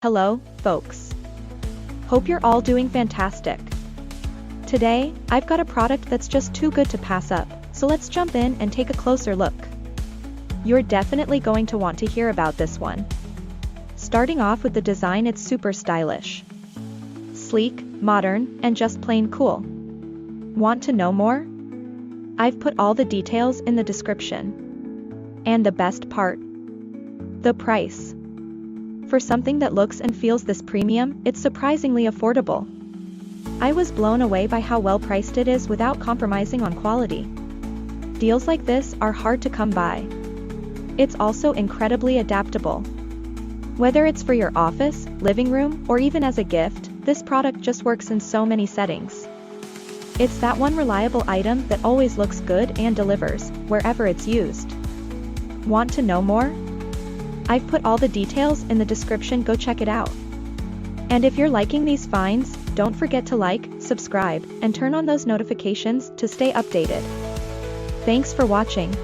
Hello, folks. Hope you're all doing fantastic. Today, I've got a product that's just too good to pass up, so let's jump in and take a closer look. You're definitely going to want to hear about this one. Starting off with the design, it's super stylish. Sleek, modern, and just plain cool. Want to know more? I've put all the details in the description. And the best part? The price. For something that looks and feels this premium, it's surprisingly affordable. I was blown away by how well priced it is without compromising on quality. Deals like this are hard to come by. It's also incredibly adaptable. Whether it's for your office, living room, or even as a gift, this product just works in so many settings. It's that one reliable item that always looks good and delivers, wherever it's used. Want to know more? I've put all the details in the description, go check it out. And if you're liking these finds, don't forget to like, subscribe, and turn on those notifications to stay updated. Thanks for watching.